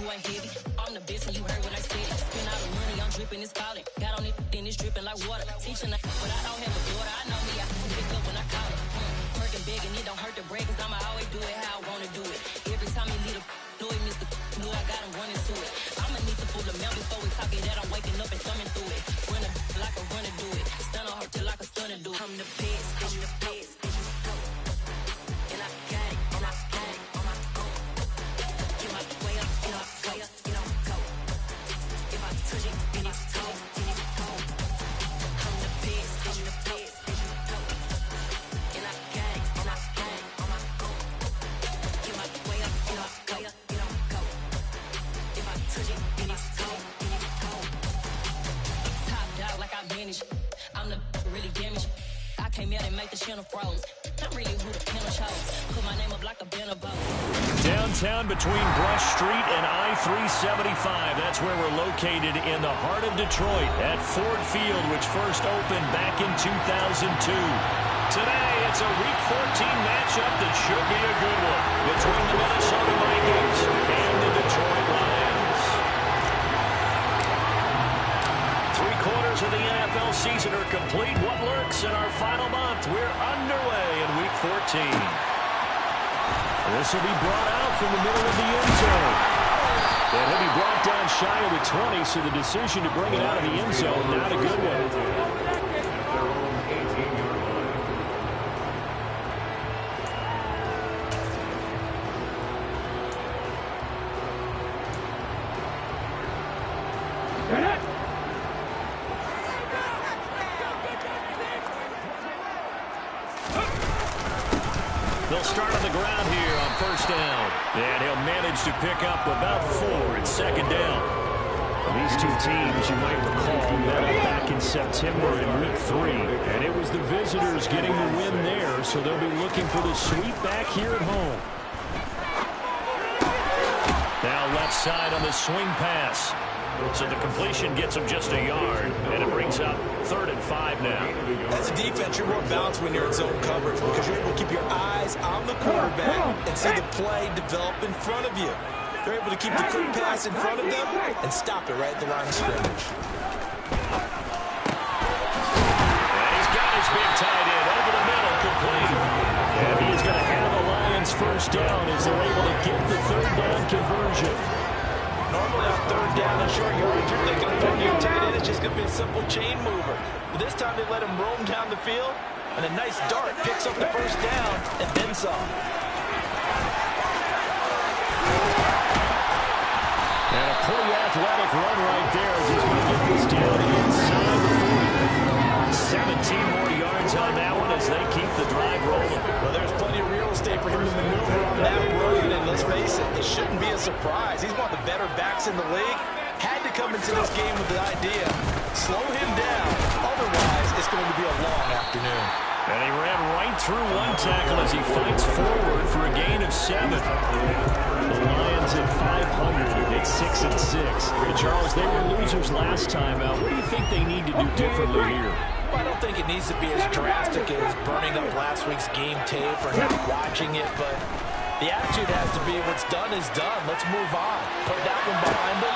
who ain't heavy. I'm the best and you heard what I said. Spend all the money, I'm dripping, it's falling. Got on it, then it's dripping like water. Teaching but I don't have a daughter, I know me, I can pick up when I call it. Working big and it don't hurt to break, cause I'ma always do it how I wanna do it. Every time he lead a know it, Mr. Know I got him running to it. I'ma need to pull the mail before we talk it that I'm waking up and thumbing through it. Run a like a runner do it. Stun on her till like a stunner do it. I'm the best, I'm the best, and I got it, and I got it on my own. Get my way up, you know, go, you know, go. If I touch it, then it's cold, then it's cold. I'm the best, I'm the best, and I got it, and I got it on my own. Get my way up, you know, go, you know, go. If I touch it, then it's cold, then it's cold. Top dog like I manage. I'm the really damaged. I came out and make the channel froze. I'm really who the panel chose. Put my name up like a banner boat. Downtown between Brush Street and I-375. That's where we're located in the heart of Detroit at Ford Field, which first opened back in 2002. Today, it's a Week 14 matchup that should be a good one between the Minnesota Vikings and the Detroit Lions. 3/4 of the NFL season are complete. What lurks in our final month? We're underway in Week 14. This will be brought out from the middle of the end zone. And he'll be brought down shy of the 20, so the decision to bring it out of the end zone, not a good one. They'll start on the ground here on first down. And he'll manage to pick up about 4 at second down. These two teams, you might recall, met up back in September in Week 3. And it was the visitors getting the win there, so they'll be looking for the sweep back here at home. Now left side on the swing pass. So the completion gets him just a yard, and it brings up 3rd and 5 now. As a defense, you're more balanced when you're in zone coverage because you're able to keep your eyes on the quarterback and see the play develop in front of you. They're able to keep the quick pass in front of them and stop it right at the line of scrimmage. And he's got his big tight end over the middle, complete. And he is going to have the Lions first down as they're able to get the 3rd down conversion. Normally on 3rd down and short yardage, you're thinking of throwing your tight end. It's just going to be a simple chain mover. But this time they let him roam down the field, and a nice dart picks up the first down and then some. And a pretty athletic run right there as he's going to get this down inside the 40. 17 more yards on that one as they keep the drive rolling. Well, there's plenty of real estate for him to maneuver on that run, and let's face it, it shouldn't be a surprise. He's one of the better backs in the league. Had to come into this game with the idea, slow him down, otherwise it's going to be a long afternoon. And he ran right through one tackle as he fights forward for a gain of 7. The Lions at 500 at 6-6. Charles, they were losers last time out. What do you think they need to do differently here? Well, I don't think it needs to be as drastic as burning up last week's game tape or not watching it, but the attitude has to be what's done is done. Let's move on. Put that one behind them,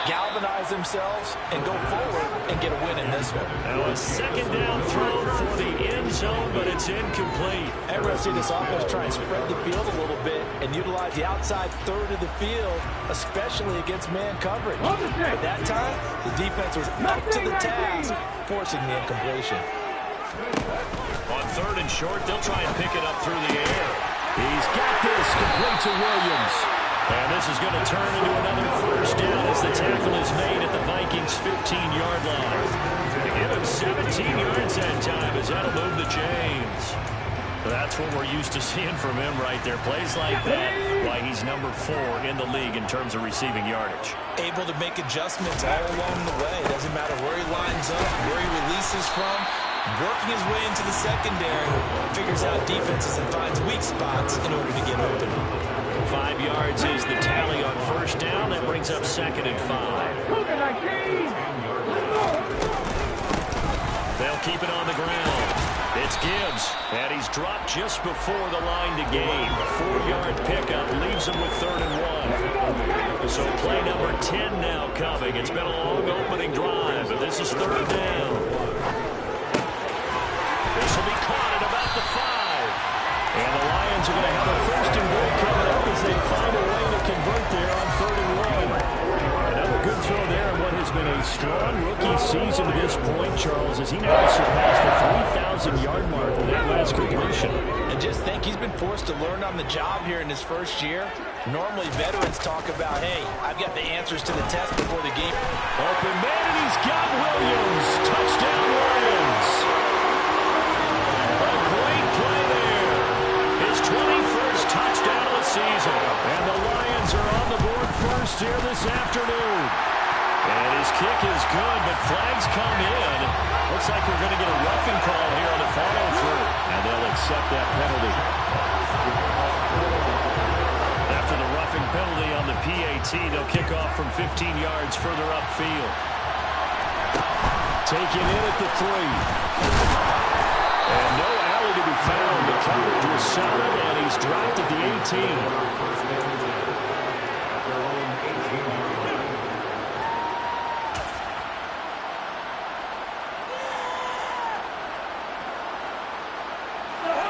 galvanize themselves, and go forward and get a win in this one. Now a second down throw for the end zone, but it's incomplete. And we're going to see this offense try and spread the field a little bit and utilize the outside 3rd of the field, especially against man coverage. But that time, the defense was up to the task, forcing the incompletion. On 3rd and short, they'll try and pick it up through the air. He's got this complete to Williams. And this is going to turn into another first down as the tackle is made at the Vikings' 15-yard line. To give him 17 yards that time as that'll move the chains. That's what we're used to seeing from him right there. Plays like that, why he's number 4 in the league in terms of receiving yardage. Able to make adjustments all along the way. Doesn't matter where he lines up, where he releases from. Working his way into the secondary, figures out defenses and finds weak spots in order to get open. 5 yards is the tally on first down. That brings up 2nd and 5. They'll keep it on the ground. It's Skillz, and he's dropped just before the line to gain. A 4-yard pickup leaves him with 3rd and 1. So play number 10 now coming. It's been a long opening drive, but this is third down. This will be caught at about the 5. And the Lions are going to have a first and goal coming up as they find a way to convert there on 3rd and 1. Another good throw there in what has been a strong rookie season to this point, Charles, as he now surpassed the 3,000-yard mark with that last completion. And just think, he's been forced to learn on the job here in his first year. Normally, veterans talk about, hey, I've got the answers to the test before the game. Open man, and he's got Williams. Touchdown, Lions. A great play there. His 21st touchdown of the season. And the Lions are on the board first here this afternoon. And his kick is good, but flags come in. Looks like we're going to get a roughing call here on the follow-through. And they'll accept that penalty. After the roughing penalty on the PAT, they'll kick off from 15 yards further upfield. Taken in at the 3. And no alley to be found. The coverage was solid, and he's dropped at the 18.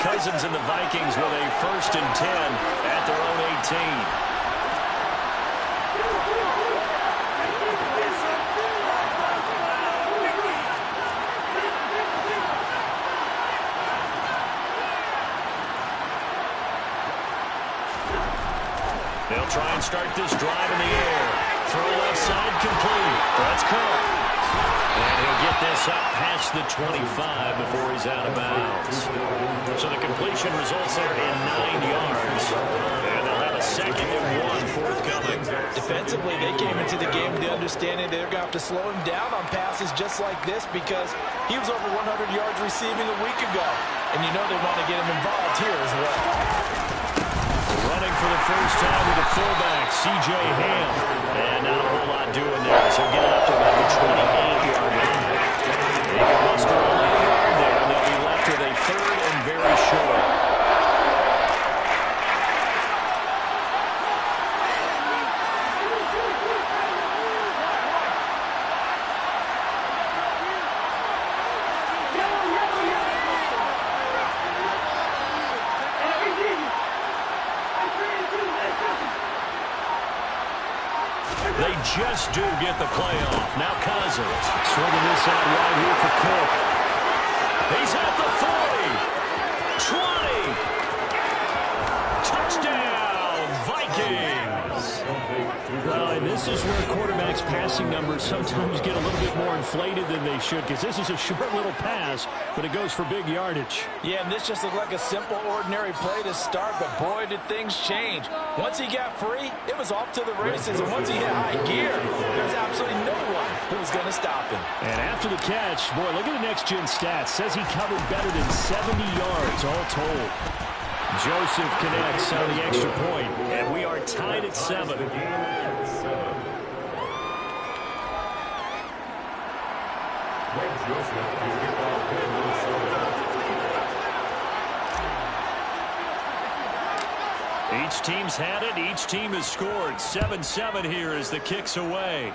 Cousins and the Vikings with a 1st and 10 at their own 18. They'll try and start this drive in the air. Throw left side complete. That's caught. And he'll get this up past the 25 before he's out of bounds. So the completion results there in 9 yards. And they'll have a 2nd and 1 forthcoming. Defensively, they came into the game with the understanding they're going to have to slow him down on passes just like this because he was over 100 yards receiving a week ago. And you know they want to get him involved here as well. Running for the first time with the fullback, C.J. Ham. And not a whole lot doing there, so he'll get it up to about the 28-yard line. They can muster a late yard there, and they'll be left with a 3rd and very short. They just do get the playoff. Now Cousins swinging this out right here for Cook. He's at the 40. 20. Touchdown, Vikings. And this is where quarterbacks' passing numbers sometimes get a little bit more inflated than they should because this is a short little pass, but it goes for big yardage. Yeah, and this just looked like a simple, ordinary play to start, but boy, did things change. Once he got free, it was off to the races, and once he hit high gear, there's absolutely no one who was going to stop him. And after the catch, boy, look at the next-gen stats. Says he covered better than 70 yards all told. Joseph connects on the extra point, and we are tied at 7. Each team's had it. Each team has scored. 7-7 here as the kick's away.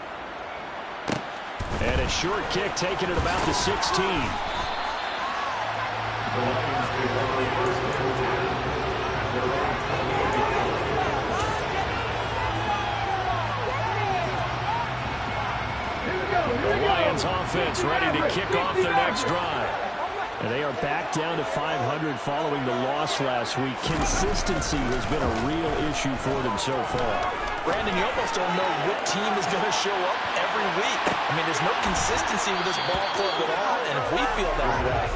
And a short kick taken at about the 16. The Lions offense ready to kick off their next drive. And they are back down to 500 following the loss last week. Consistency has been a real issue for them so far. Brandon, you almost don't know what team is going to show up every week. I mean, there's no consistency with this ball club at all, and if we feel that way,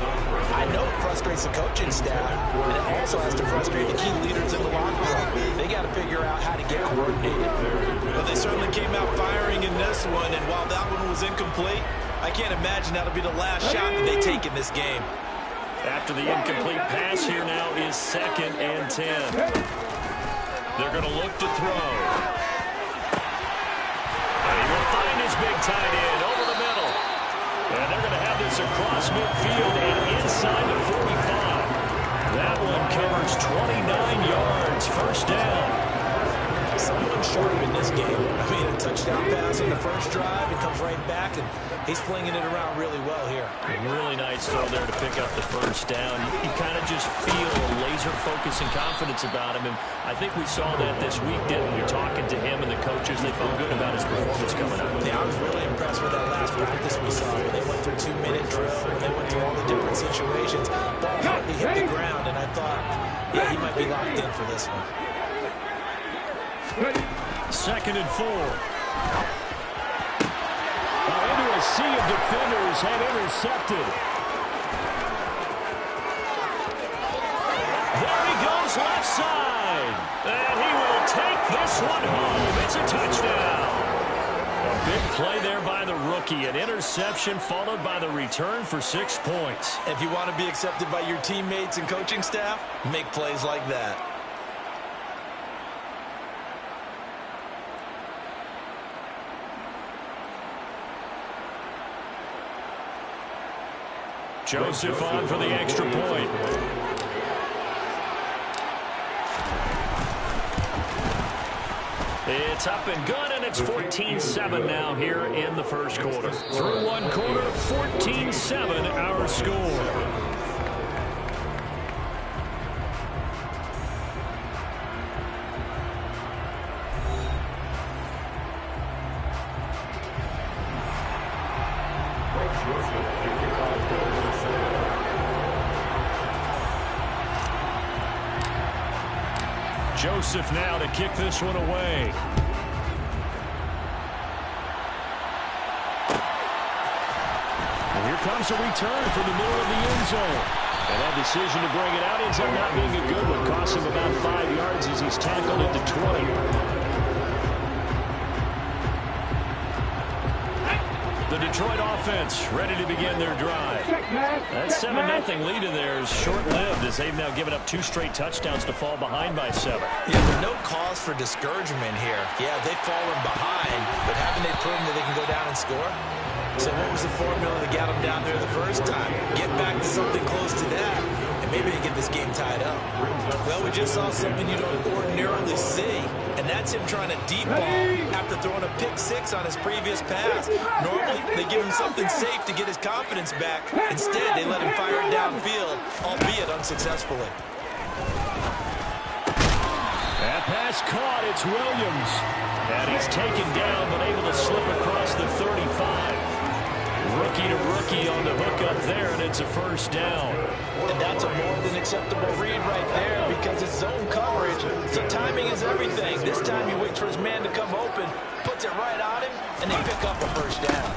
I know it frustrates the coaching staff, and it also has to frustrate the key leaders in the locker room. They got to figure out how to get coordinated. Well, they certainly came out firing in this one, and while that one was incomplete, I can't imagine that'll be the last shot that they take in this game. After the incomplete pass here now is 2nd and 10. They're going to look to throw. And he will find his big tight end over the middle. And they're going to have this across midfield and inside the 45. That one covers 29 yards. First down. someone sharp in this game. I mean, a touchdown pass on the first drive. It comes right back, and he's flinging it around really well here. Really nice throw there to pick up the first down. You kind of just feel a laser focus and confidence about him, and I think we saw that this week, didn't we? Talking to him and the coaches, they felt good about his performance coming up. Yeah, I was really impressed with that last practice we saw. When they went through 2-minute drill, when they went through all the different situations, ball hardly hit the ground, and I thought, yeah, he might be locked in for this one. 2nd and 4. Into a sea of defenders and intercepted. There he goes left side. And he will take this one home. It's a touchdown. A big play there by the rookie. An interception followed by the return for 6 points. If you want to be accepted by your teammates and coaching staff, make plays like that. Joseph on for the extra point. It's up and good, and it's 14-7 now here in the first quarter. Through one quarter, 14-7 our score. Joseph now to kick this one away. And here comes a return from the middle of the end zone. And that decision to bring it out ends up not being a good one. Costs him about 5 yards as he's tackled at the 20. The Detroit offense ready to begin their drive. That 7-0 lead in there is short-lived as they've now given up 2 straight touchdowns to fall behind by 7. Yeah, there's no cause for discouragement here. Yeah, they've fallen behind, but haven't they proven that they can go down and score? So what was the formula that got them down there the first time? Get back to something close to that, and maybe they get this game tied up. Well, we just saw something you don't ordinarily see, and that's him trying to deep ball after throwing a pick 6 on his previous pass. Normally, they give him something safe to get his confidence back. Instead, they let him fire it downfield, albeit unsuccessfully. That pass caught. It's Williams. And he's taken down, but able to slip across the 35. Rookie to rookie on the hook up there, and it's a first down. And that's a more than acceptable read right there because it's zone coverage. So timing is everything. This time he waits for his man to come open, puts it right on him, and they pick up a first down.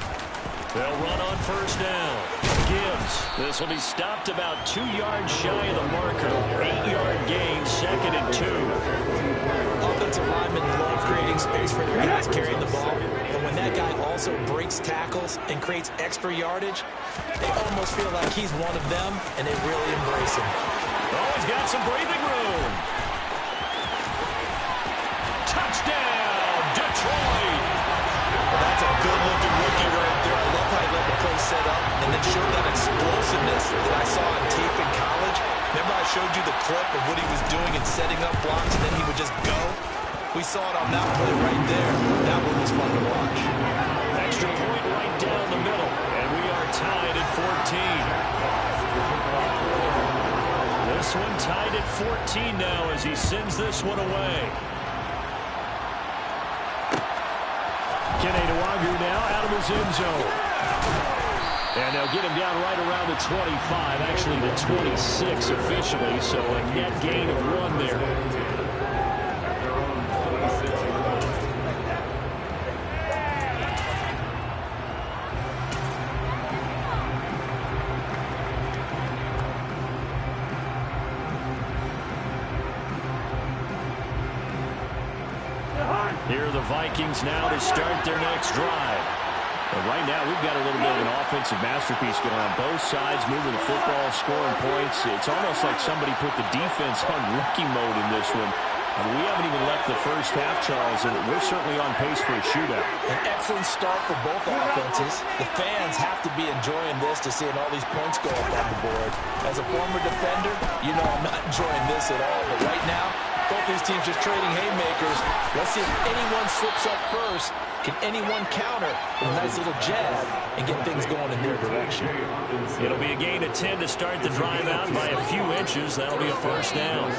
They'll run on first down. Gibbs. This will be stopped about 2 yards shy of the marker. 8-yard gain, 2nd and 2. Offensive linemen love creating space for their guys carrying the ball. But when that guy also breaks tackles and creates extra yardage, they almost feel like he's one of them, and they really embrace him. Oh, he's got some breathing room. Touchdown, Detroit. Well, that's a good-looking rookie right there. I love how he let the play set up and then showed that explosiveness that I saw on tape in college. Remember I showed you the clip of what he was doing and setting up blocks, and then he would just go? We saw it on that play right there. That one was fun to watch. Extra point right down the middle, and we are tied at 14. This one tied at 14 now as he sends this one away. Kenny Nwagu now out of his end zone. And they'll get him down right around the 25, actually the 26 officially, so a net gain of 1 there. Here are the Vikings now to start their next drive. And right now, we've got a little bit of an offensive masterpiece going on both sides, moving the football, scoring points. It's almost like somebody put the defense on rookie mode in this one. I mean, we haven't even left the first half, Charles, and we're certainly on pace for a shootout. An excellent start for both offenses. The fans have to be enjoying this to seeing all these points go up on the board. As a former defender, you know I'm not enjoying this at all. But right now, Both these teams just trading haymakers. Let's see if anyone slips up first. Can anyone counter with a nice little jab and get things going in their direction? It'll be a gain of 10 to start the drive out by a few inches. That'll be a first down.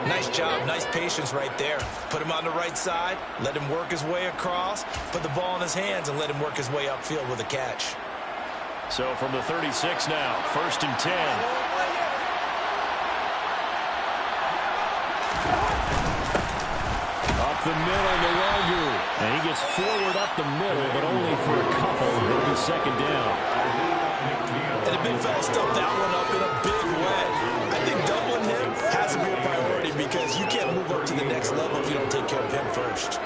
Nice job. Nice patience right there. Put him on the right side. Let him work his way across. Put the ball in his hands and let him work his way upfield with a catch. So from the 36 now, 1st and 10. The middle, the longer. And he gets forward up the middle, but only for a couple. It'll be 2nd down. And the big fella stuffed that one up in a big way. I think doubling him has to be a priority because you can't move up to the next level if you don't take care of him first.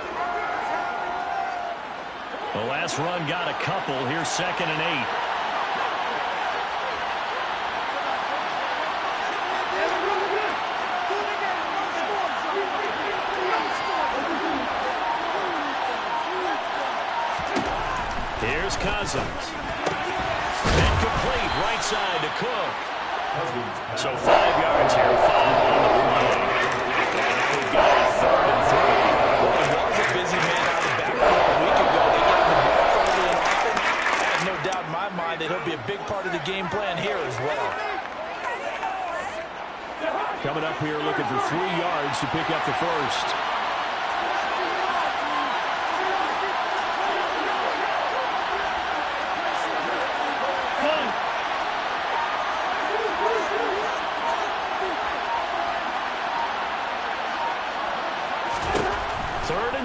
The last run got a couple. Here's 2nd and 8. Here's Cousins. Incomplete, right side to Cook. So 5 yards here, 5 on the play. And we've got a 3rd and 3. Well, he was a busy man out of the backfield a week ago. They got the ball early and often. I have no doubt in my mind that he'll be a big part of the game plan here as well. Coming up here looking for 3 yards to pick up the first.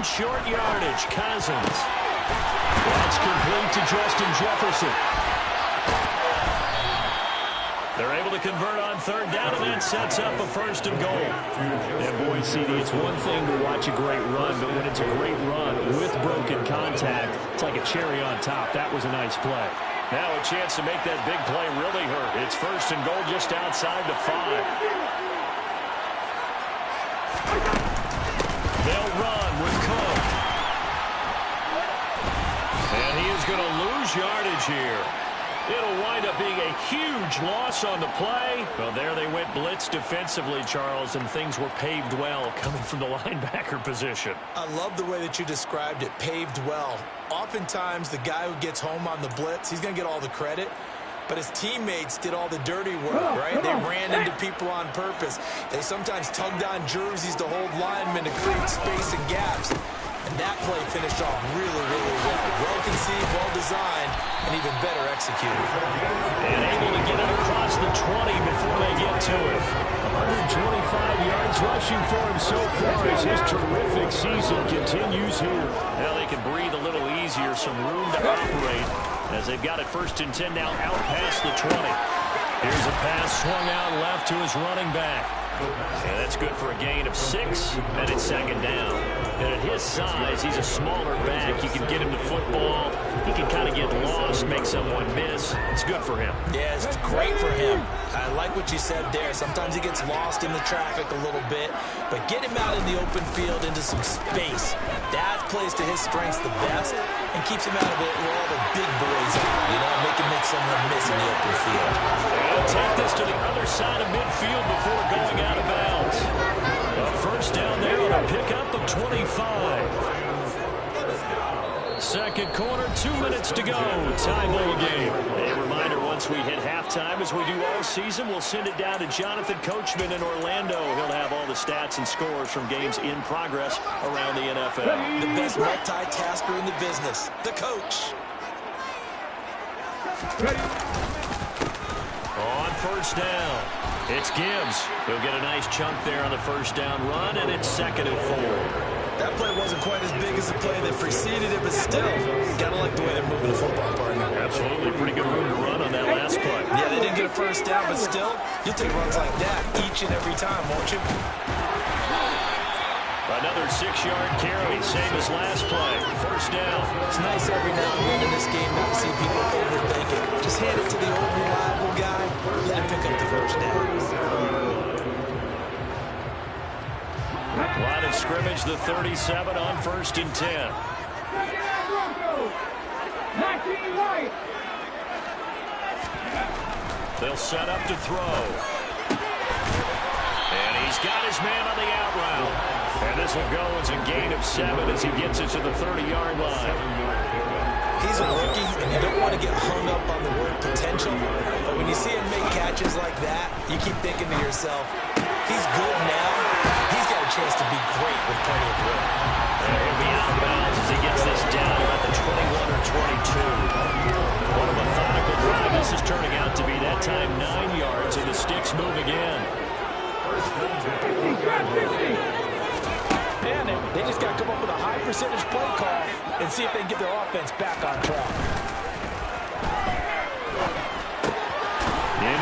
Short yardage, Cousins. That's complete to Justin Jefferson. They're able to convert on 3rd down, and that sets up a 1st and goal. And boy, CD, it's one thing to watch a great run, but when it's a great run with broken contact, it's like a cherry on top. That was a nice play. Now a chance to make that big play really hurt. It's 1st and goal just outside the 5. They'll run with Cook. And he is going to lose yardage here. It'll wind up being a huge loss on the play. Well, there they went blitz defensively, Charles, and things were paved well coming from the linebacker position. I love the way that you described it, paved well. Oftentimes, the guy who gets home on the blitz, he's going to get all the credit. But his teammates did all the dirty work, right? They ran into people on purpose. They sometimes tugged on jerseys to hold linemen to create space and gaps. And that play finished off really, really well. Well conceived, well designed, and even better executed. And able to get it across the 20 before they get to it. 125 yards rushing for him so far as his terrific season continues here. Now they can breathe a little easier, some room to operate as they've got it 1st and 10 now out past the 20. Here's a pass swung out left to his running back. And that's good for a gain of 6, and it's 2nd down. And at his size, he's a smaller back. You can get him the football. He can kind of get lost, make someone miss. It's good for him. Yeah, it's great for him. I like what you said there. Sometimes he gets lost in the traffic a little bit, but get him out in the open field into some space. That plays to his strengths the best and keeps him out of it where all the big boys are, you know, make someone miss in the open field. And take this to the other side of midfield before going out of bounds. A 1st down there on a pickup of 25. 2nd quarter, 2 minutes to go. Tie ball game. A reminder, once we hit halftime, as we do all season, we'll send it down to Jonathan Coachman in Orlando. He'll have all the stats and scores from games in progress around the NFL. The best multitasker in the business, the coach. On 1st down, it's Gibbs. He'll get a nice chunk there on the 1st down run, and it's 2nd and 4. That play wasn't quite as big as the play that preceded it, but still, gotta like the way they're moving the football, partner. Absolutely, pretty good room to run on that last play. Yeah, they didn't get a 1st down, but still, you'll take runs like that each and every time, won't you? Another 6-yard carry, same as last play. 1st down. It's nice every now and then in this game not to see people overthink it. Just hand it to the old reliable guy, let him pick up the 1st down. Line of scrimmage, the 37 on 1st and 10. They'll set up to throw. And he's He's got his man on the out route. And this will go as a gain of 7 as he gets it to the 30-yard line. He's a rookie, and you don't want to get hung up on the word potential. But when you see him make catches like that, you keep thinking to yourself, he's good now. He's got a chance to be great with plenty of room. And he'll be out of bounds as he gets this down at the 21 or 22. What a methodical drive this is turning out to be. That time 9 yards, and the sticks move again. And they just got to come up with a high percentage play call and see if they can get their offense back on track. And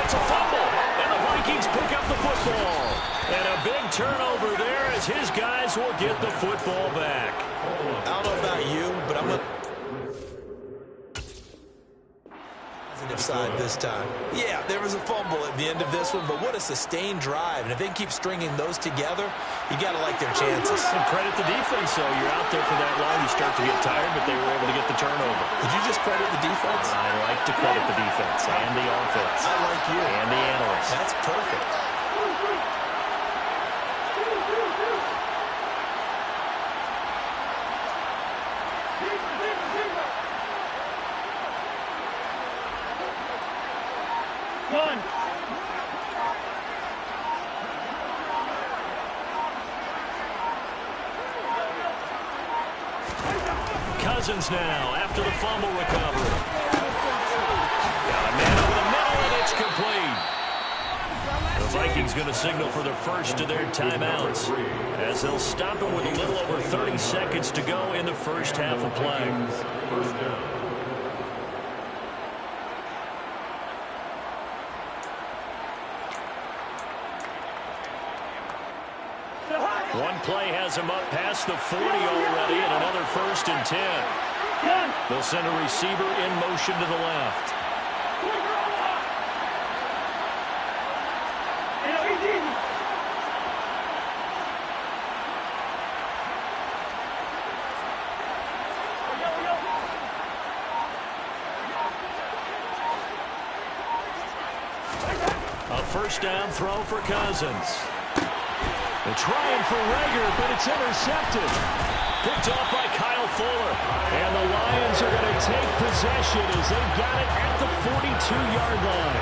it's a fumble. And the Vikings pick up the football. And a big turnover there as his guys will get the football back. I don't know about you, but I'm going to positive side this time. Yeah, there was a fumble at the end of this one, but what a sustained drive. And if they keep stringing those together, you got to like their chances. And credit the defense, though. You're out there for that long, you start to get tired, but they were able to get the turnover. Did you just credit the defense? I like to credit the defense and the offense. I like you. And the analysts. That's perfect. Cousins now after the fumble recovery. Got a man over the middle, and it's complete. The Vikings going to signal for the first of their timeouts as they'll stop him with a little over 30 seconds to go in the first half of play. One play has him up past the 40 already, and another 1st and 10. They'll send a receiver in motion to the left. A first down throw for Cousins. They're trying for Rager, but it's intercepted. Picked off by Kyle Fuller. And the Lions are going to take possession as they've got it at the 42-yard line.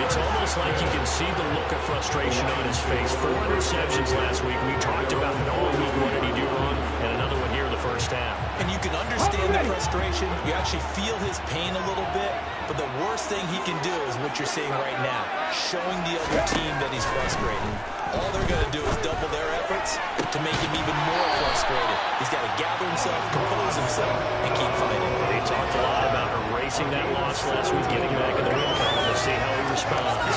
It's almost like you can see the look of frustration on his face. 4 interceptions last week. We talked about it all week. What did he do wrong? And another one here in the first half. And you can understand the frustration. You actually feel his pain a little bit. But the worst thing he can do is what you're seeing right now, showing the other team that he's frustrated. All they're going to do is double their efforts to make him even more frustrated. He's got to gather himself, compose himself, and keep fighting. They talked a lot about erasing that loss last week, getting back in the win column. Let's see how he responds.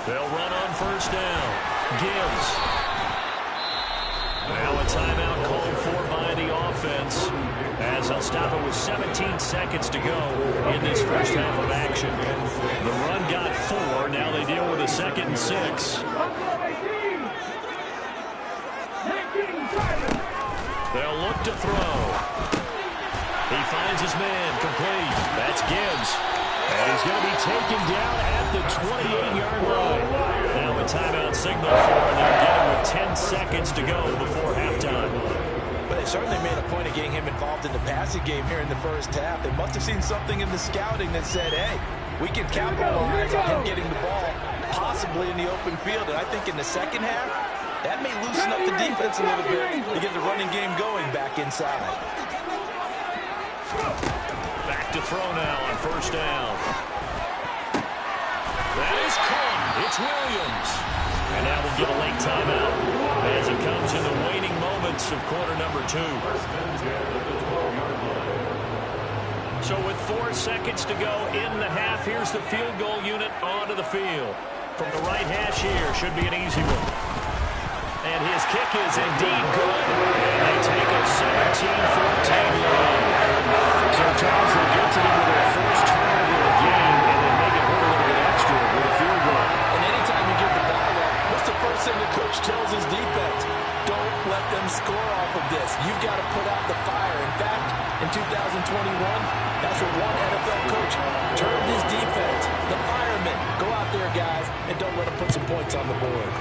They'll run on first down. Gibbs. Now a timeout called for by the offense as they'll stop it with 17 seconds to go in this first half of action. The run got 4. Now they deal with a 2nd and 6. They'll look to throw. He finds his man complete. That's Gibbs. And he's going to be taken down at the 28-yard line. Now a timeout signal for them, getting with 10 seconds to go before halftime. But they certainly made a point of getting him involved in the passing game here in the first half. They must have seen something in the scouting that said, hey, we can capitalize on him getting the ball, possibly in the open field. And I think in the second half, that may loosen up the defense a little bit to get the running game going back inside. Back to throw now on first down. That is caught. It's Williams. And now we'll get a late timeout as it comes in the waning moments of quarter number 2. So with 4 seconds to go in the half, here's the field goal unit onto the field. From the right hash here, should be an easy one. And his kick is indeed good. And they take a 17-14 lead. So Charles will get to them with their first turnover of the game and then make it hurt a little bit extra with a field goal. And anytime you give the ball up, what's the first thing the coach tells his defense? Don't let them score off of this. You've got to put out the fire. In fact, in 2021, That's what one NFL coach termed his defense. The firemen. Go out there, guys, and don't let them put some points on the board.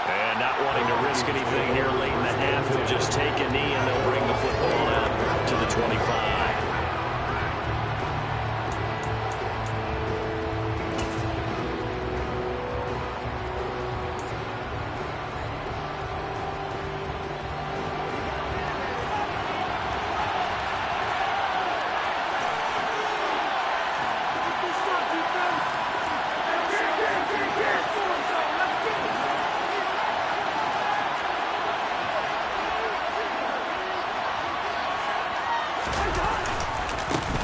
And not wanting to risk anything here late in the half, he'll just take a knee and they'll bring the football out to the 25.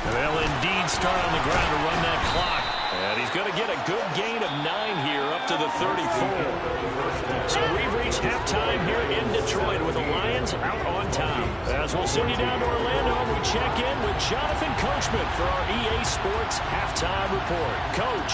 They'll indeed start on the ground to run that clock. And he's going to get a good gain of 9 here up to the 34. So we've reached halftime here in Detroit with the Lions out on top. As we'll send you down to Orlando, we check in with Jonathan Coachman for our EA Sports Halftime Report. Coach.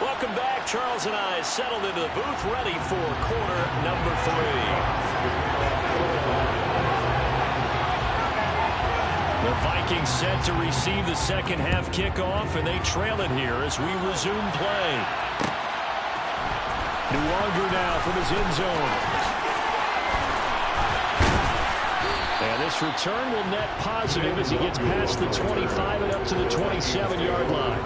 Welcome back. Charles and I settled into the booth, ready for quarter number 3. The Vikings set to receive the second half kickoff, and they trail it here as we resume play. Nuwanger now from his end zone. And this return will net positive as he gets past the 25 and up to the 27-yard line.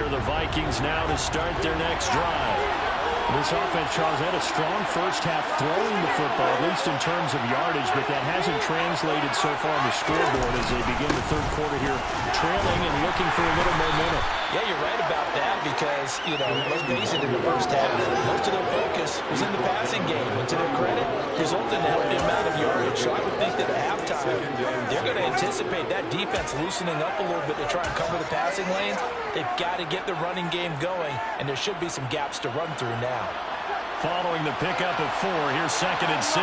The Vikings now to start their next drive. This offense, Charles, had a strong first half throwing the football, at least in terms of yardage, but that hasn't translated so far on the scoreboard as they begin the third quarter here, trailing and looking for a little momentum. Yeah, you're right about that because, let's face it, in the first half, most of their focus was in the passing game. And to their credit, resulted in a healthy amount of yardage. So I would think that at halftime, they're going to anticipate that defense loosening up a little bit to try and cover the passing lanes. They've got to get the running game going, and there should be some gaps to run through now. Following the pickup of 4, here's 2nd and 6.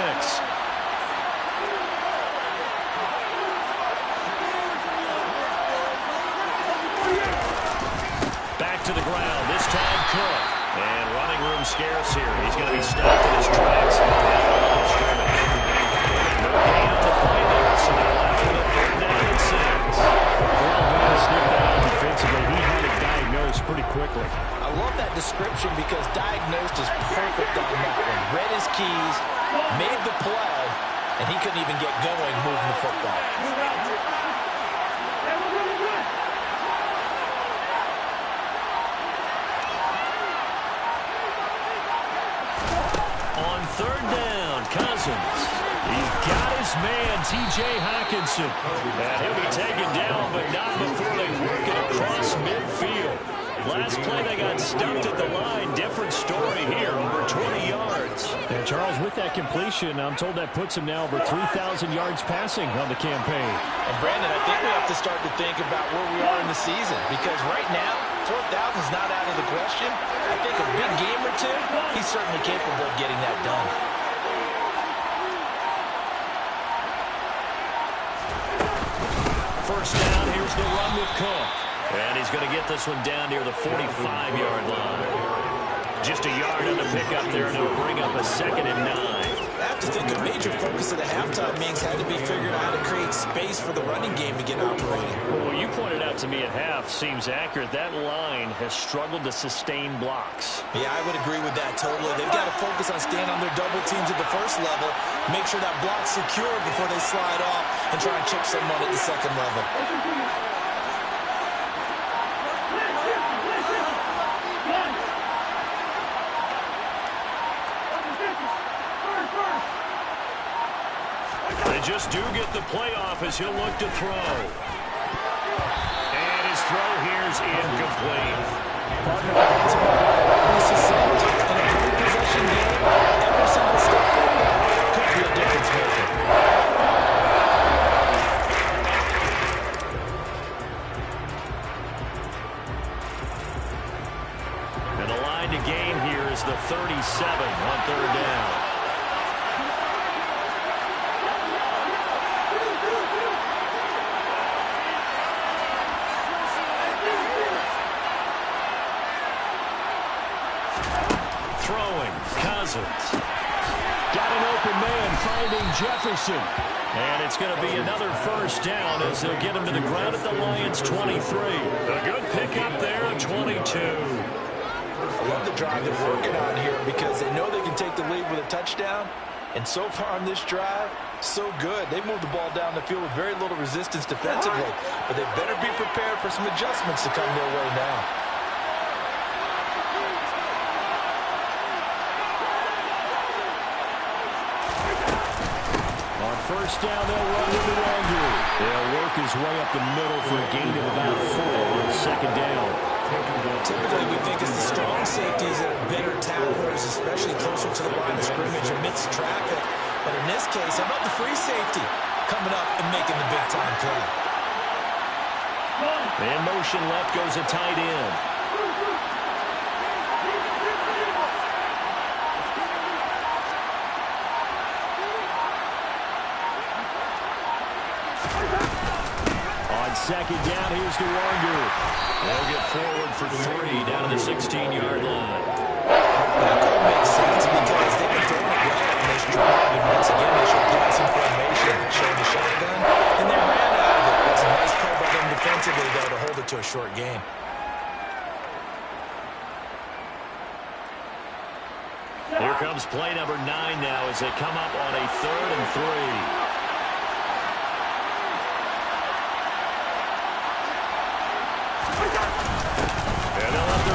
Back to the ground, this time Cook. And running room scarce here. He's going to be stopped in his tracks. No gain on the play there, so now after the 3rd down and 6. Well, going to sniff that out defensively. He had it diagnosed pretty quickly. I love that description because diagnosed is perfect on that one. Read his keys, made the play, and he couldn't even get going moving the football. On 3rd down, Cousins. He's got his man, T.J. Hockenson. And he'll be taken down, but not before they work it across midfield. Last play, they got stumped at the line. Different story here, over 20 yards. And Charles, with that completion, I'm told that puts him now over 3,000 yards passing on the campaign. And Brandon, I think we have to start to think about where we are in the season because right now, 4,000 is not out of the question. I think a big game or two, he's certainly capable of getting that done. First down, here's the run with Cook. And he's going to get this one down near the 45-yard line. Just a yard on the pickup there, and it'll bring up a 2nd and 9. I have to think a major focus of the halftime meetings had to be figuring out how to create space for the running game to get operating. Well, what you pointed out to me at half seems accurate. That line has struggled to sustain blocks. Yeah, I would agree with that totally. They've got to focus on staying on their double teams at the first level, make sure that block's secure before they slide off and try and chip someone at the second level. They just do get the playoff as he'll look to throw. And his throw here's incomplete. Partner, it's about succinct in a possession game. Every single step could be a 37 on third down. Throwing, Cousins. Got an open man finding Jefferson. And it's going to be another first down as they'll get him to the ground at the Lions' 23. A good pickup there at 22. I love the drive they're working on here because they know they can take the lead with a touchdown. And so far on this drive, so good. They moved the ball down the field with very little resistance defensively. But they better be prepared for some adjustments to come their way now. First down, they'll run with the longer. They'll work his way up the middle for a gain of about 4 on second down. Typically, we think it's the strong safeties that are better tacklers, especially closer to the line of scrimmage amidst traffic. But in this case, how about the free safety coming up and making the big-time play? In motion left goes a tight end. Second down, here's DeWanger. They'll get forward for 3 down to the 16-yard line. That call makes sense because they've been throwing it well on this drive. And once again, they showed passing formation, showed the shotgun, and they ran out of it. That's a nice play by them defensively, though, to hold it to a short gain. Here comes play number 9 now as they come up on a 3rd and 3.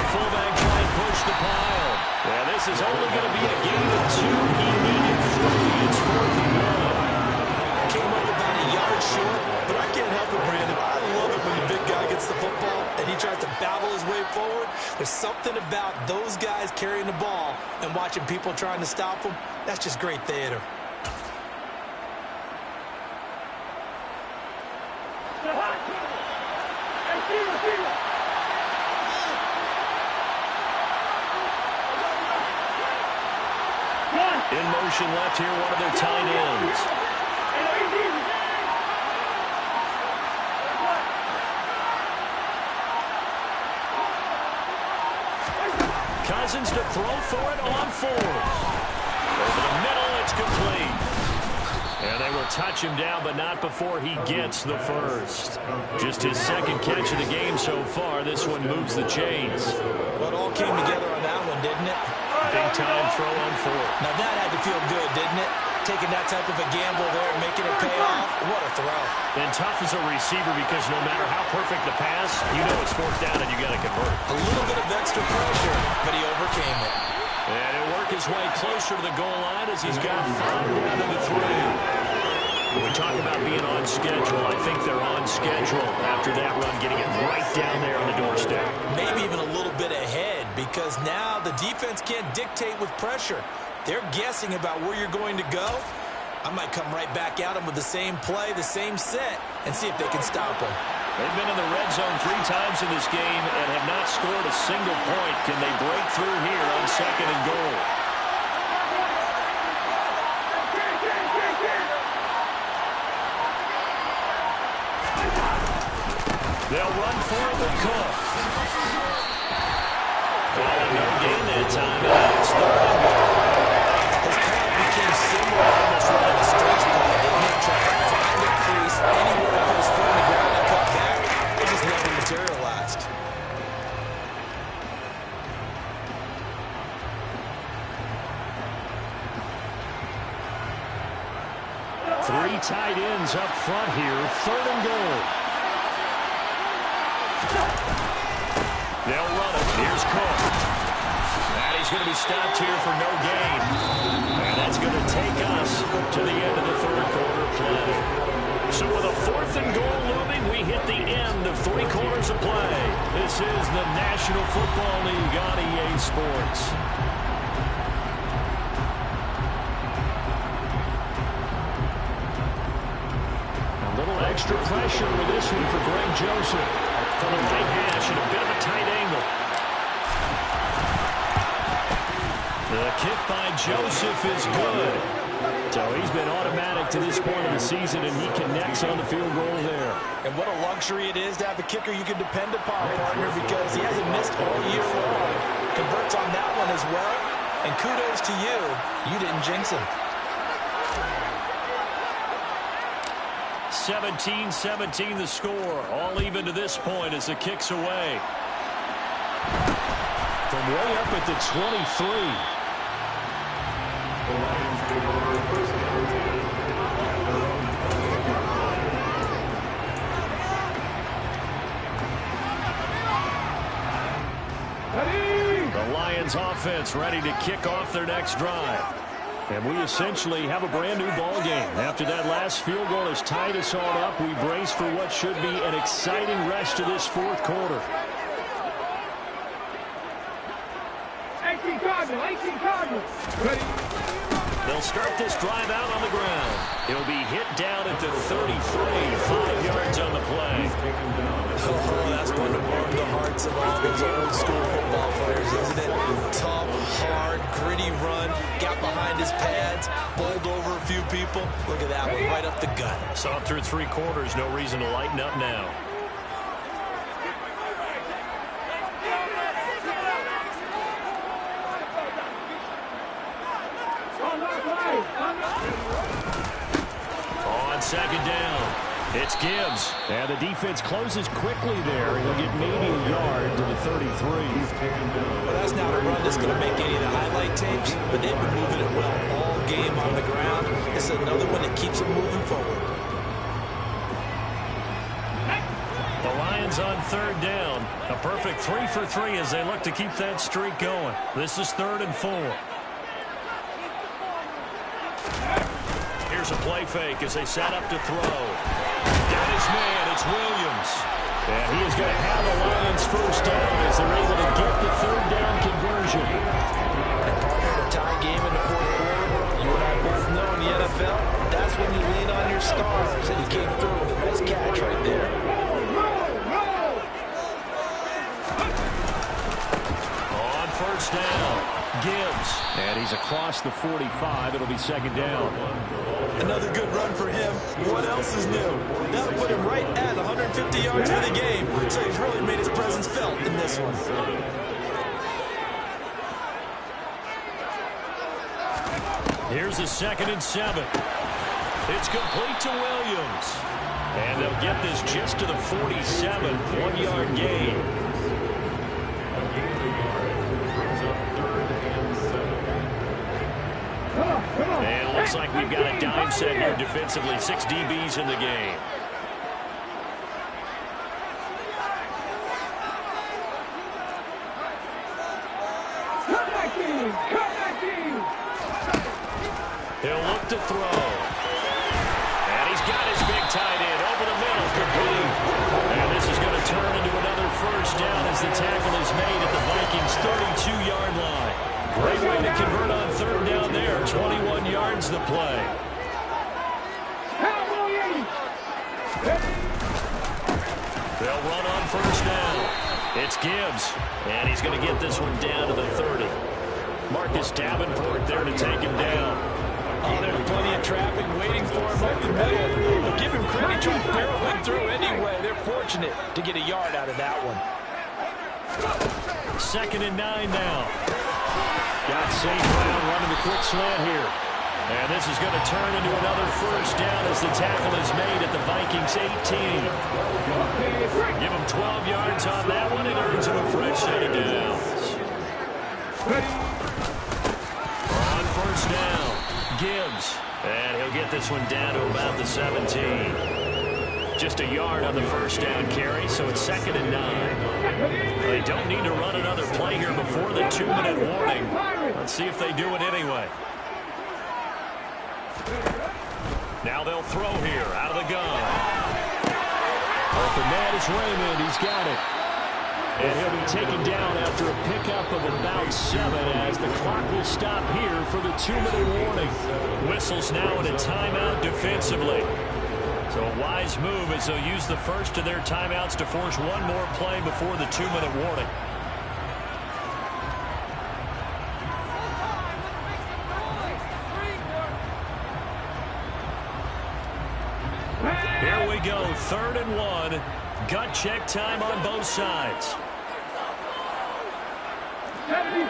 Fullback try and push the pile. Yeah, this is only going to be a gain of 2. He needed 3. It's 4th and 1. Came up about a yard short, but I can't help it, Brandon. I love it when the big guy gets the football and he tries to battle his way forward. There's something about those guys carrying the ball and watching people trying to stop them. That's just great theater. In motion left here, one of their tight ends. Cousins to throw for it on 4th. Over the middle, it's complete. And they will touch him down, but not before he gets the first. Just his 2nd catch of the game so far. This one moves the chains. Well, it all came together on that one, didn't it? Big-time throw on 4th. Now that had to feel good, didn't it? Taking that type of a gamble there and making it pay off. What a throw. And tough as a receiver because no matter how perfect the pass, you know it's 4th down and you got to convert. A little bit of extra pressure, but he overcame it. And he'll work his way closer to the goal line as he's got 5 down to the 3. When we talk about being on schedule, I think they're on schedule after that run, getting it right down there on the doorstep. Maybe even a little bit ahead because now the defense can't dictate with pressure. They're guessing about where you're going to go. I might come right back at them with the same play, the same set, and see if they can stop them. They've been in the red zone 3 times in this game and have not scored a single point. Can they break through here on 2nd and goal? They'll run for it with Cook. Well, no gain that time. It's 3rd and goal. His path became similar on this run of a stretch play. They didn't try to find a crease anywhere to put his foot on the ground and cut back. It just never materialized. 3 tight ends up front here. 3rd and goal. They'll run it. Here's Cook. And he's going to be stopped here for no gain. And that's going to take us to the end of the 3rd quarter play. So with a 4th and goal looming, we hit the end of 3 quarters of play. This is the National Football League on EA Sports. A little extra pressure with this one for Greg Joseph. From the right hash and a bit of a tight angle. Joseph is good. So he's been automatic to this point of the season, and he connects on the field goal there. And what a luxury it is to have a kicker you can depend upon, partner, because he hasn't missed all year long. Converts on that one as well. And kudos to you. You didn't jinx him. 17-17 the score. All even to this point as the kick's away. From way up at the 23. The Lions offense ready to kick off their next drive. And we essentially have a brand new ball game. After that last field goal has tied us all up, we brace for what should be an exciting rest of this fourth quarter. 18 Cardinals. Ready. They'll start this drive out on the ground. He'll be hit down at the 33, 5 yards on the play. Oh, that's going to warm the hearts of all these old school football players, isn't it? Tough, hard, gritty run, got behind his pads, bowled over a few people. Look at that one, right up the gut. Saw through 3 quarters, no reason to lighten up now. On second down, it's Skillz. And the defense closes quickly there. He'll get maybe a yard to the 33. Well, that's not a run that's going to make any of the highlight tapes, but they've been moving it well all game on the ground. This is another one that keeps them moving forward. The Lions on third down. A perfect 3 for 3 as they look to keep that streak going. This is 3rd and 4. Here's a play fake as they set up to throw. Got his man, it's Williams. And he is going to have the Lions first down as they're able to get the 3rd down conversion. And partner, a tie game in the 4th quarter. You and I both know in the NFL, that's when you lean on your stars. And he came through with a nice catch right there. On first down, Gibbs. And he's across the 45. It'll be 2nd down. Another good run for him. What else is new? That'll put him right at 150 yards for the game. So he's really made his presence felt in this one. Here's a 2nd and 7. It's complete to Williams. And they'll get this just to the 47. 1-yard gain. And it looks like we've got a dime set here defensively. 6 DBs in the game. He'll look to throw. And he's got his big tight end over the middle, complete. And this is going to turn into another first down as the tackle is made at the Vikings' 32-yard line. Great way to convert on 3rd down there. 21 yards the play. They'll run on first down. It's Gibbs. And he's going to get this one down to the 30. Marcus Davenport there to take him down. Oh, there's plenty of traffic waiting for him up the middle. But give him credit, he tried barreling through anyway. They're fortunate to get a yard out of that one. 2nd and 9 now. Got St. Brown running the quick slant here. And this is going to turn into another first down as the tackle is made at the Vikings' 18. Give him 12 yards on that one and earns him a fresh set of downs. On first down, Gibbs. And he'll get this one down to about the 17. Just a yard on the first down carry, so it's 2nd and 9. They don't need to run another play here before the 2-minute warning. Let's see if they do it anyway. Now they'll throw here out of the gun. Open man is Raymond. He's got it. And he'll be taken down after a pickup of about 7 as the clock will stop here for the 2-minute warning. Whistles now in a timeout defensively. So a wise move as they'll use the first of their timeouts to force one more play before the 2-minute warning. 3rd and 1. Gut check time on both sides. 70,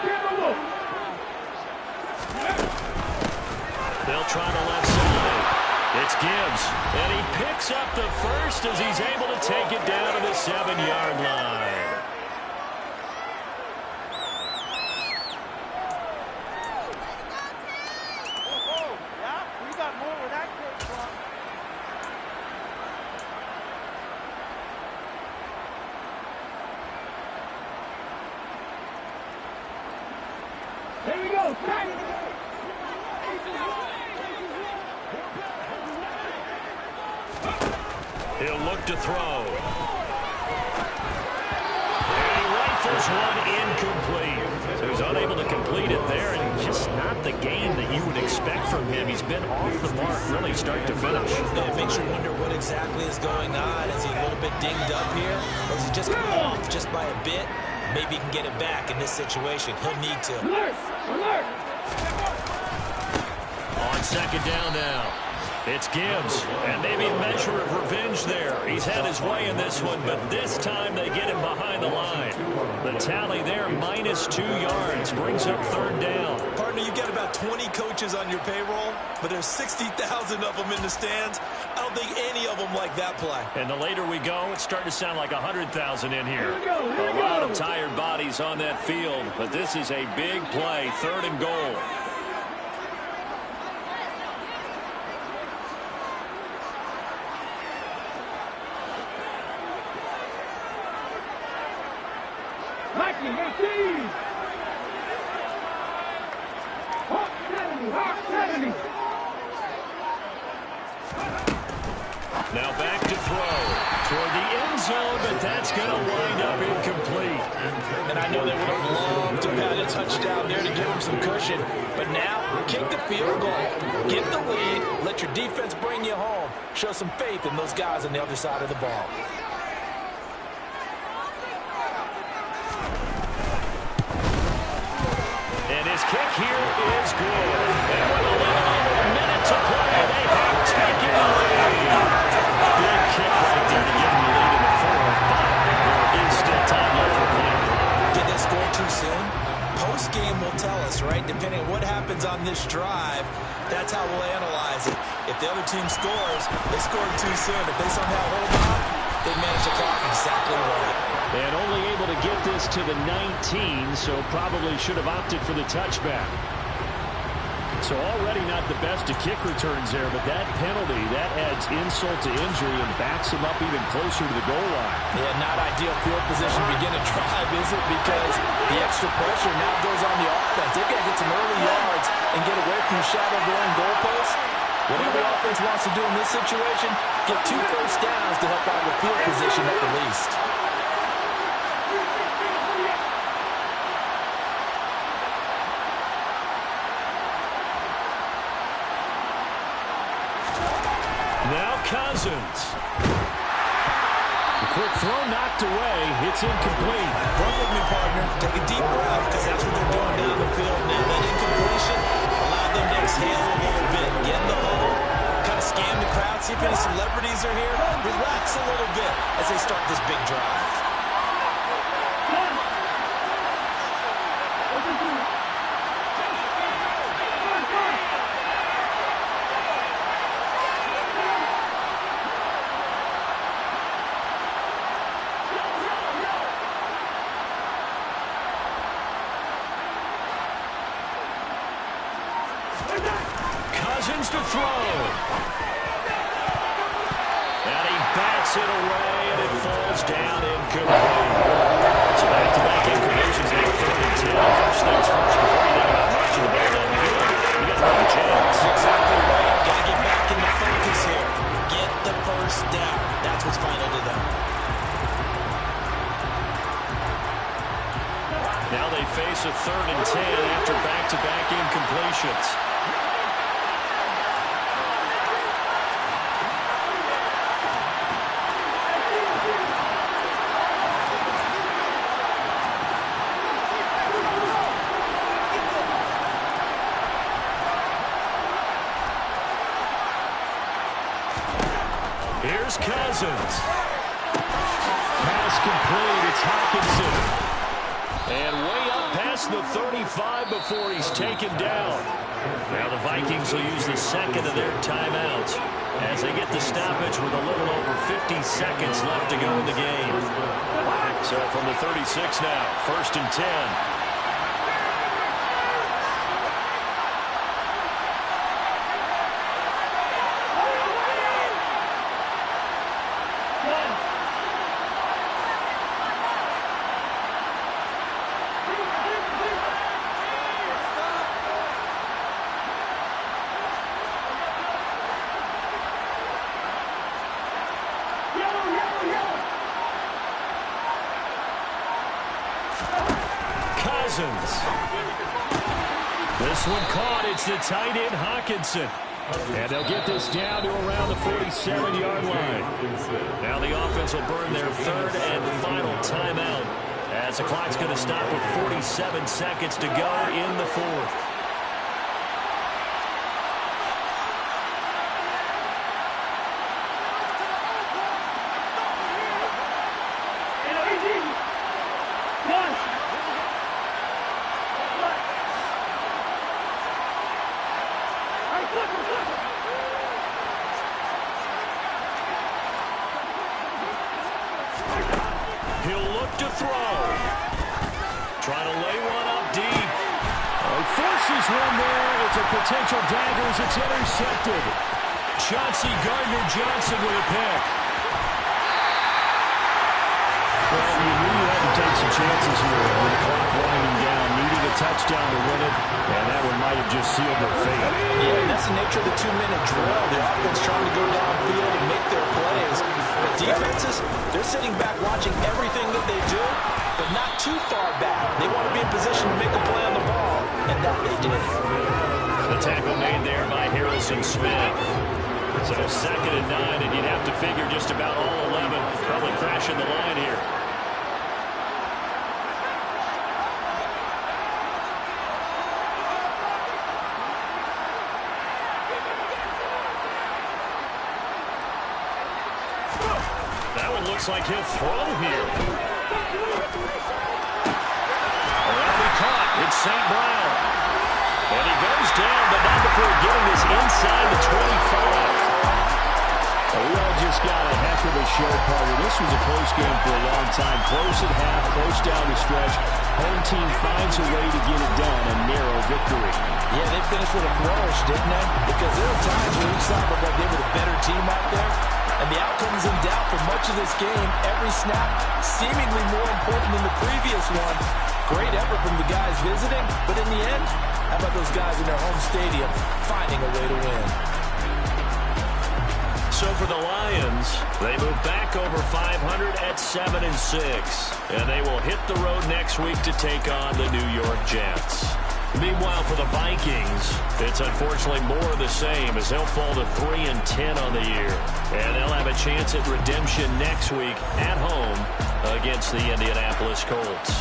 They'll try the left side. It's Skillz, and he picks up the first as he's able to take it down to the 7-yard line. Here we go. He'll look to throw. And he rifles one incomplete. So he's unable to complete it there, and just not the game that you would expect from him. He's been off the mark really start to finish. Yeah, it makes you wonder what exactly is going on. Is he a little bit dinged up here? Or is he just off just by a bit? Maybe he can get it back in this situation. He'll need to. Alert! Alert! On 2nd down now. It's Skillz, and maybe a measure of revenge there. He's had his way in this one, but this time they get him behind the line. The tally there, -2 yards, brings up 3rd down. Partner, you got about 20 coaches on your payroll, but there's 60,000 of them in the stands. I don't think any of them like that play. And the later we go, it's starting to sound like 100,000 in here. Here we A go. lot of tired bodies on that field, but this is a big play, 3rd and goal. Vikings, 18! Hawk 70, Hawk 70! Now back to throw toward the end zone, but that's going to wind up incomplete. And I know they would have loved to have had a touchdown there to give him some cushion. But now, kick the field goal, get the lead, let your defense bring you home. Show some faith in those guys on the other side of the ball. And his kick here is good. And with a little over a minute to play, they have taken the lead. Big kick right there to give them the lead in the 4th, but there is still time left for play. Did they score too soon? Post-game will tell us, right? Depending on what happens on this drive, that's how we'll analyze it. If the other team scores, they scored too soon. If they somehow hold on, they manage the clock exactly right. And only able to get this to the 19, so probably should have opted for the touchback. So already not the best of kick returns there, but that penalty, that adds insult to injury and backs him up even closer to the goal line. Yeah, not ideal field position to begin a drive, is it? Because the extra pressure now goes on the offense. They've got to get some early yards and get away from the shadow of their own goalposts. Whatever the offense wants to do in this situation, get 2 first downs to help out with field position at the least. Now Cousins. The quick throw knocked away. It's incomplete. Run with me, partner. Take a deep breath, because that's what they're doing down the field. Now that incompletion allowed them to exhale a little bit. Get in the hole, kind of scan the crowd, see if any celebrities are here. Relax a little bit as they start this big drive. Cousins to throw. And he bats it away, and it falls down incomplete. So back-to-back incompletions now 3rd and 10. First things first, before you think about marching the ball downfield, you got to run the chance. Exactly right. Got to get back in the focus here. Get the first down. That's what's final to them. Now they face a 3rd and 10 after back-to-back incompletions. Here's Here's Cousins. Pass complete. It's Hawkinson. And way up past the 35 before he's taken down. Now the Vikings will use the second of their timeouts as they get the stoppage with a little over 50 seconds left to go in the game. So from the 36 now, 1st and 10. This one caught. It's the tight end, Hawkinson. And they'll get this down to around the 47-yard line. Now the offense will burn their 3rd and final timeout as the clock's going to stop with 47 seconds to go in the 4th. He'll look to throw. Try to lay one up deep. He forces one there. It's a potential dagger as it's intercepted. Chauncey Gardner-Johnson with a pick. Well, you knew you had to take some chances here with the clock winding down. Needed a touchdown to win it, and that one might have just sealed their fate. Yeah, and that's the nature of the 2-minute drill. The offense trying to go downfield and make their plays. But defenses, they're sitting back watching everything that they do, but not too far back. They want to be in position to make a play on the ball, and that they did. The tackle made there by Harrison Smith. So 2nd and 9, and you'd have to figure just about all 11 probably crashing the line here. That one looks like he'll throw here. Around he caught. It's St. Brown. And he goes down, but not before getting this inside the 25. We all just got a heck of a show, partner. This was a close game for a long time. Close at half, close down the stretch. Home team finds a way to get it done, a narrow victory. Yeah, they finished with a flourish, didn't they? Because there were times when we saw that they were the better team out there. And the outcome is in doubt for much of this game. Every snap seemingly more important than the previous one. Great effort from the guys visiting, but in the end, how about those guys in their home stadium finding a way to win? So for the Lions, they move back over 500 at 7-6. And they will hit the road next week to take on the New York Jets. Meanwhile, for the Vikings, it's unfortunately more of the same as they'll fall to 3-10 on the year. And they'll have a chance at redemption next week at home against the Indianapolis Colts.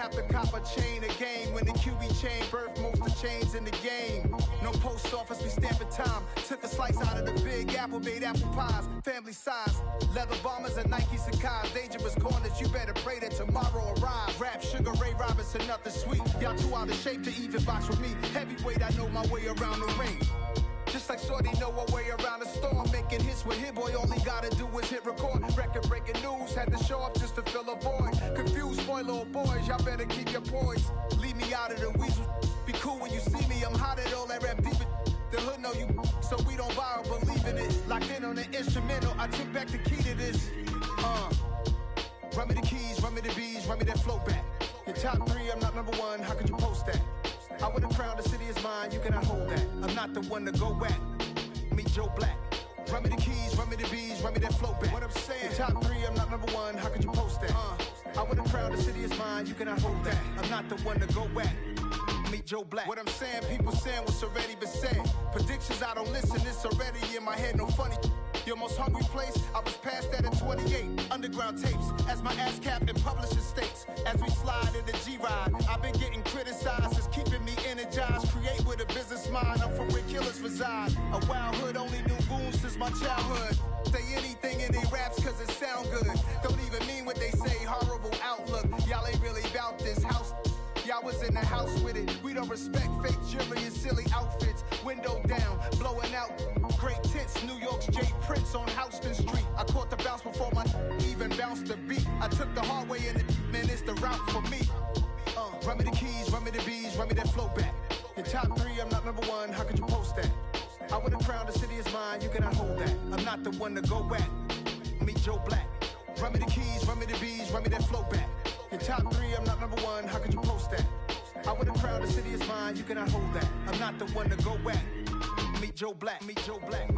have to cop a chain a game. When the QB chain birth most of chains in the game. No post office, we stamping time. Took a slice out of the big apple, made apple pies. Family size, leather bombers and Nike Sacai's. Dangerous corners, you better pray that tomorrow arrive. Rap, Sugar Ray Robinson, nothing sweet. Y'all too out of shape to even box with me. Heavyweight, I know my way around the ring. Just like Shorty know her way around the storm. Making hits with Hit Boy, all he gotta do is hit record. Record breaking news, had to show up just to fill a void. Confused boy, little boys, y'all better keep your poise. Leave me out of the weasel. Be cool when you see me, I'm hot at all that rap deep. The hood know you, so we don't borrow, believe in it. Locked in on the instrumental, I took back the key to this. Run me the keys, run me the bees, run me that flow back. Your top 3, I'm not number 1, how could you post that? I would've crowned the city is mine, you cannot hold that. I'm not the one to go back. Meet Joe Black. Run me the keys, run me the bees, run me that flow back. What I'm saying, top 3, I'm not number 1, how could you post that? I would've crowned the city is mine, you cannot hold that. I'm not the one to go back. Meet Joe Black. What I'm saying, people saying what's already been said. Predictions, I don't listen, it's already in my head, no funny. Your most hungry place, I was past that at 28. Underground tapes, as my ass cap in publishing states. As we slide in the G-Ride, I've been getting criticized, it's keeping me energized. Create with a business mind, I'm from where killers reside. A wild hood, only knew goons since my childhood. Say anything in they raps cause it sound good. Don't even mean what they say, horrible outlook. Y'all ain't really about this house. Y'all was in the house with it. We don't respect fake jewelry and silly outfits. Window down, blowing out great tents. New York's J. Prince on Houston Street. I caught the bounce before my even bounced the beat. I took the hard way in it, man, it's the route for me. Run me the keys, run me the bees, run me that flow back. Your top 3, I'm not number 1, how could you post that? I would've crowned the city is mine, you cannot hold that. I'm not the one to go back. Meet Joe Black. Run me the keys, run me the bees, run me that flow back. Your top 3, I'm not number 1, how could you post that? I would've crowned the city is mine, you cannot hold that. I'm not the one to go back. Meet Joe Black, meet Joe Black.